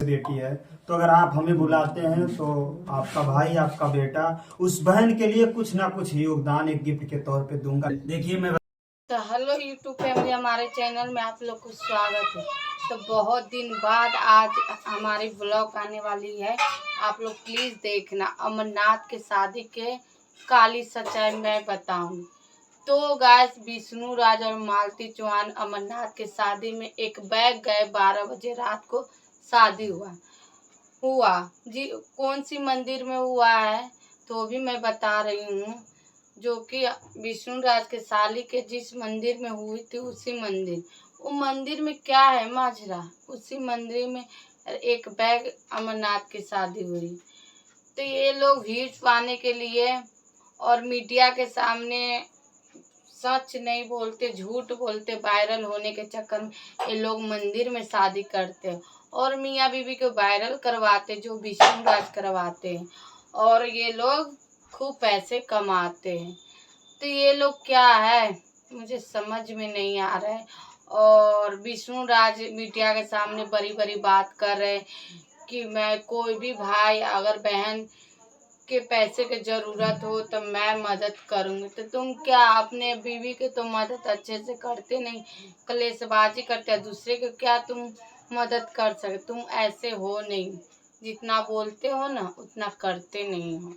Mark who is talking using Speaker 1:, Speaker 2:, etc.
Speaker 1: बेटी है, तो अगर आप हमें बुलाते हैं तो आपका भाई, आपका बेटा उस बहन के लिए कुछ ना कुछ योगदान एक गिफ्ट के तौर पे दूंगा। देखिए मैं
Speaker 2: तो हेलो यूट्यूब फैमिली, हमारे चैनल में आप लोग को स्वागत है। तो बहुत दिन बाद आज हमारी ब्लॉग आने वाली है, आप लोग प्लीज़ देखना। अमरनाथ के शादी के काली सच्चाई मैं बताऊं। तो गाइस, विष्णु राज और मालती चौहान अमरनाथ के शादी में एक बैग गए। 12 बजे रात को शादी हुआ जी। कौन सी मंदिर में हुआ है तो भी मैं बता रही हूँ, जो कि विष्णु राज के साली के जिस मंदिर में हुई थी उसी मंदिर। वो मंदिर में क्या है माजरा, उसी मंदिर में एक बैग अमरनाथ की शादी हुई। तो ये लोग भीड़ पाने के लिए और मीडिया के सामने सच नहीं बोलते, झूठ बोलते, वायरल होने के चक्कर में ये लोग मंदिर में शादी करते हैं और मियाँ बीवी को वायरल करवाते, जो विष्णु राज करवाते हैं, और ये लोग खूब पैसे कमाते हैं। तो ये लोग क्या है मुझे समझ में नहीं आ रहा है। और विष्णु राज मीडिया के सामने बड़ी बड़ी बात कर रहे कि मैं कोई भी भाई अगर बहन के पैसे की जरूरत हो तो मैं मदद करूंगी। तो तुम क्या अपने बीवी के तो मदद अच्छे से करते नहीं, कलेशबाजी करते हैं, दूसरे को क्या तुम मदद कर सकते? तुम ऐसे हो नहीं, जितना बोलते हो ना उतना करते नहीं हो।